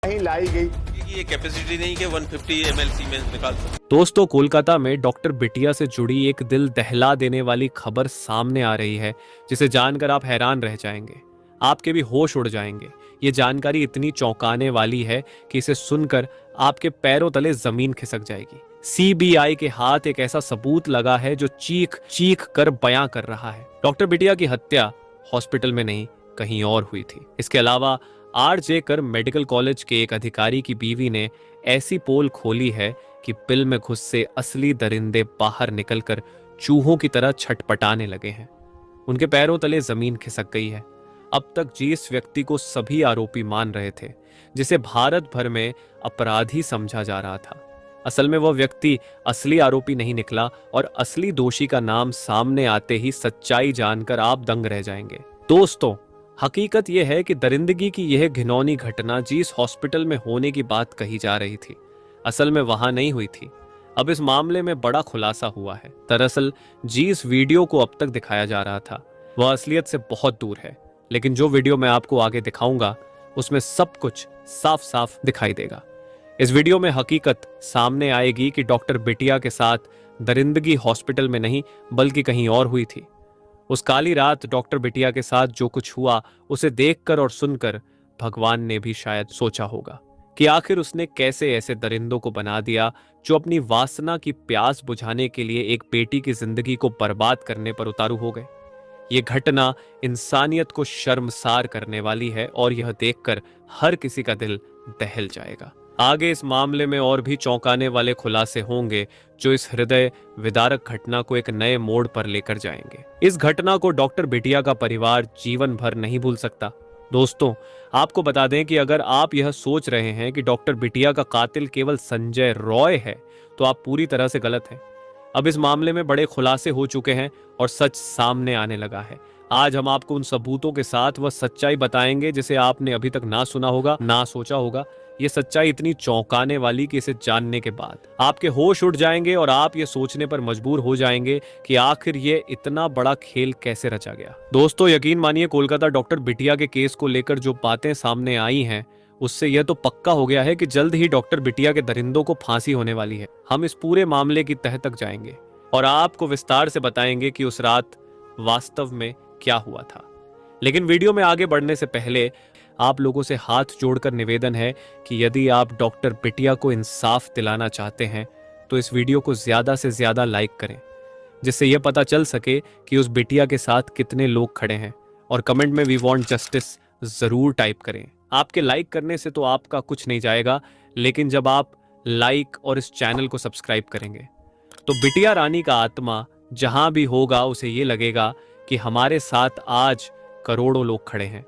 नहीं लाई गई। ये कैपेसिटी नहीं कि 150 ml सीमेंस निकाल सकते। दोस्तों, कोलकाता में डॉक्टर बिटिया से जुड़ी एक दिल दहला देने वाली खबर सामने आ रही है, जिसे जानकर आप हैरान रह जाएंगे। आपके भी होश उड़ जाएंगे। ये जानकारी इतनी चौंकाने वाली है कि इसे सुनकर आपके पैरों तले जमीन खिसक जाएगी। सीबीआई के हाथ एक ऐसा सबूत लगा है जो चीख चीख कर बयां कर रहा है। डॉक्टर बिटिया की हत्या हॉस्पिटल में नहीं, कहीं और हुई थी। इसके अलावा आरजे कर मेडिकल कॉलेज के एक अधिकारी की बीवी ने ऐसी पोल खोली है कि बिल में घुस से असली दरिंदे बाहर निकलकर चूहों की तरह छटपटाने लगे हैं। उनके पैरों तले जमीन खिसक गई है। अब तक जिस व्यक्ति को सभी आरोपी मान रहे थे, जिसे भारत भर में अपराधी समझा जा रहा था, असल में वह व्यक्ति असली आरोपी नहीं निकला और असली दोषी का नाम सामने आते ही सच्चाई जानकर आप दंग रह जाएंगे। दोस्तों, हकीकत यह है कि दरिंदगी की यह घिनौनी घटना जिस हॉस्पिटल में होने की बात कही जा रही थी, असल में वहां नहीं हुई थी। अब इस मामले में बड़ा खुलासा हुआ है। दरअसल जिस वीडियो को अब तक दिखाया जा रहा था वह असलियत से बहुत दूर है, लेकिन जो वीडियो मैं आपको आगे दिखाऊंगा उसमें सब कुछ साफ साफ दिखाई देगा। इस वीडियो में हकीकत सामने आएगी कि डॉक्टर बिटिया के साथ दरिंदगी हॉस्पिटल में नहीं बल्कि कहीं और हुई थी। उस काली रात डॉक्टर बिटिया के साथ जो कुछ हुआ उसे देखकर और सुनकर भगवान ने भी शायद सोचा होगा कि आखिर उसने कैसे ऐसे दरिंदों को बना दिया जो अपनी वासना की प्यास बुझाने के लिए एक बेटी की जिंदगी को बर्बाद करने पर उतारू हो गए। ये घटना इंसानियत को शर्मसार करने वाली है और यह देखकर हर किसी का दिल दहल जाएगा। आगे इस मामले में और भी चौंकाने वाले खुलासे होंगे जो इस हृदय विदारक घटना को एक नए मोड़ पर लेकर जाएंगे। इस घटना को डॉक्टर बिटिया का परिवार जीवन भर नहीं भूल सकता। दोस्तों, आपको बता दें कि अगर आप यह सोच रहे हैं कि डॉक्टर बिटिया का कातिल केवल संजय रॉय है, तो आप पूरी तरह से गलत हैं। अब इस मामले में बड़े खुलासे हो चुके हैं और सच सामने आने लगा है। आज हम आपको उन सबूतों के साथ वह सच्चाई बताएंगे जिसे आपने अभी तक ना सुना होगा, ना सोचा होगा। ये सच्चाई इतनी चौंकाने वाली कि इसे जानने के बाद आपके होश उड़ जाएंगे और आप ये सोचने पर मजबूर हो जाएंगे कि आखिर ये इतना बड़ा खेल कैसे रचा गया। दोस्तों, यकीन मानिए, कोलकाता डॉक्टर बिटिया के केस को लेकर जो बातें सामने आई हैं उससे यह तो पक्का हो गया है कि जल्द ही डॉक्टर बिटिया के दरिंदों को फांसी होने वाली है। हम इस पूरे मामले की तह तक जाएंगे और आपको विस्तार से बताएंगे कि उस रात वास्तव में क्या हुआ था। लेकिन वीडियो में आगे बढ़ने से पहले आप लोगों से हाथ जोड़कर निवेदन है कि यदि आप डॉक्टर बिटिया को इंसाफ दिलाना चाहते हैं तो इस वीडियो को ज्यादा से ज्यादा लाइक करें, जिससे यह पता चल सके कि उस बिटिया के साथ कितने लोग खड़े हैं। और कमेंट में वी वांट जस्टिस जरूर टाइप करें। आपके लाइक करने से तो आपका कुछ नहीं जाएगा, लेकिन जब आप लाइक और इस चैनल को सब्सक्राइब करेंगे तो बिटिया रानी का आत्मा जहां भी होगा उसे ये लगेगा कि हमारे साथ आज करोड़ों लोग खड़े हैं।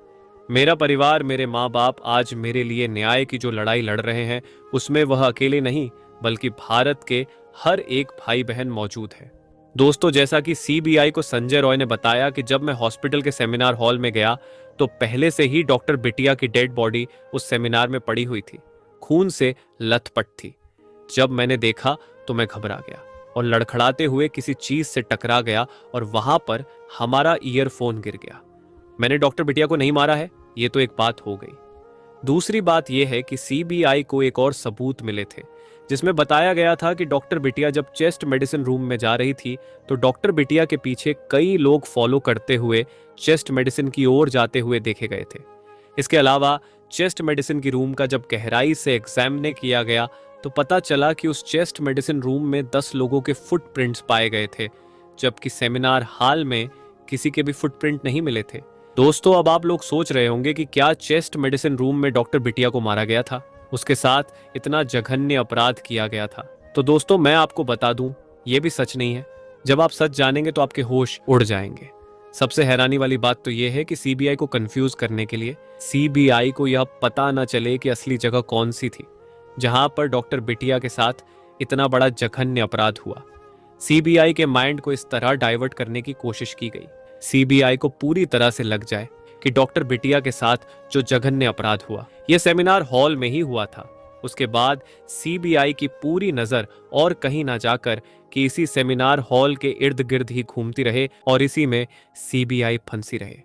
मेरा परिवार, मेरे माँ बाप आज मेरे लिए न्याय की जो लड़ाई लड़ रहे हैं उसमें वह अकेले नहीं बल्कि भारत के हर एक भाई बहन मौजूद है। दोस्तों, जैसा कि सीबीआई को संजय रॉय ने बताया कि जब मैं हॉस्पिटल के सेमिनार हॉल में गया तो पहले से ही डॉक्टर बिटिया की डेड बॉडी उस सेमिनार में पड़ी हुई थी, खून से लथपथ थी। जब मैंने देखा तो मैं घबरा गया और लड़खड़ाते हुए किसी चीज से टकरा गया और वहां पर हमारा ईयरफोन गिर गया। मैंने डॉक्टर बिटिया को नहीं मारा है, ये तो एक बात हो गई। दूसरी बात यह है कि सीबीआई को एक और सबूत मिले थे जिसमें बताया गया था कि डॉक्टर बिटिया जब चेस्ट मेडिसिन रूम में जा रही थी तो डॉक्टर बिटिया के पीछे कई लोग फॉलो करते हुए चेस्ट मेडिसिन की ओर जाते हुए देखे गए थे। इसके अलावा चेस्ट मेडिसिन की रूम का जब गहराई से एग्जामिन किया गया तो पता चला कि उस चेस्ट मेडिसिन रूम में 10 लोगों के फुटप्रिंट्स पाए गए थे, जबकि सेमिनार हॉल में किसी के भी फुटप्रिंट नहीं मिले थे। दोस्तों, अब आप लोग सोच रहे होंगे कि क्या चेस्ट मेडिसिन रूम में डॉक्टर बिटिया को मारा गया था, उसके साथ इतना जघन्य अपराध किया गया था? तो दोस्तों, मैं आपको बता दूं, यह भी सच नहीं है। जब आप सच जानेंगे तो आपके होश उड़ जाएंगे। सबसे हैरानी वाली बात तो यह है कि सीबीआई को कंफ्यूज करने के लिए सीबीआई को यह पता न चले कि असली जगह कौन सी थी जहां पर डॉक्टर बिटिया के साथ इतना बड़ा जघन्य अपराध हुआ। सीबीआई के माइंड को इस तरह डाइवर्ट करने की कोशिश की गई, सीबीआई को पूरी तरह से लग जाए कि डॉक्टर बिटिया के साथ जो जघन्य अपराध हुआ यह सेमिनार हॉल में ही हुआ था। उसके बाद सीबीआई की पूरी नजर और कहीं ना जाकर कि इसी सेमिनार हॉल के इर्द गिर्द ही घूमती रहे और इसी में सीबीआई फंसी रहे।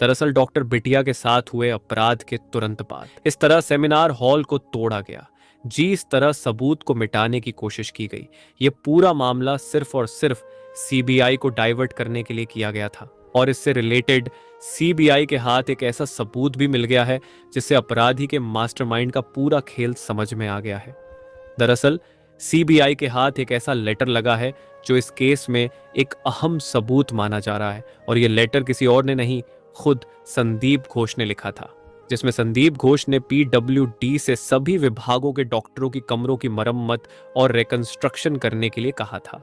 दरअसल डॉक्टर बिटिया के साथ हुए अपराध के तुरंत बाद इस तरह सेमिनार हॉल को तोड़ा गया, जिस तरह सबूत को मिटाने की कोशिश की गई, ये पूरा मामला सिर्फ और सिर्फ सीबीआई को डाइवर्ट करने के लिए किया गया था। और इससे रिलेटेड सीबीआई के हाथ एक ऐसा सबूत भी मिल गया है जिससे अपराधी के मास्टरमाइंड का पूरा खेल समझ में आ गया है। दरअसल सीबीआई के हाथ एक ऐसा लेटर लगा है जो इस केस में एक अहम सबूत माना जा रहा है, और यह लेटर किसी और ने नहीं, खुद संदीप घोष ने लिखा था, जिसमें संदीप घोष ने पीडब्ल्यूडी से सभी विभागों के डॉक्टरों की कमरों की मरम्मत और रिकंस्ट्रक्शन करने के लिए कहा था।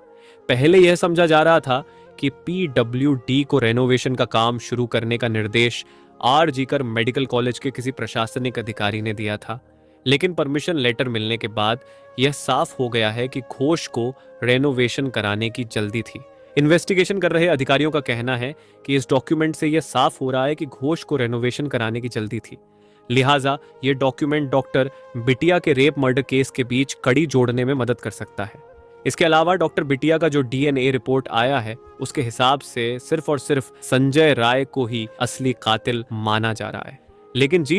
पहले यह समझा जा रहा था कि पीडब्ल्यूडी को रेनोवेशन का काम शुरू करने का निर्देश आर जीकर मेडिकल कॉलेज के किसी प्रशासनिक अधिकारी ने दिया था, लेकिन परमिशन लेटर मिलने के बाद यह साफ हो गया है कि घोष को रेनोवेशन कराने की जल्दी थी। इन्वेस्टिगेशन कर रहे अधिकारियों का कहना है कि इस डॉक्यूमेंट से यह साफ हो रहा है कि घोष को रेनोवेशन कराने की जल्दी थी, लिहाजा यह डॉक्यूमेंट डॉक्टर बिटिया के रेप मर्डर केस के बीच कड़ी जोड़ने में मदद कर सकता है। इसके अलावा डॉक्टर बिटिया का जो डीएनए रिपोर्ट आया है उसके हिसाब से सिर्फ और सिर्फ संजय राय को ही असली कातिल माना जा रहा है। लेकिन जी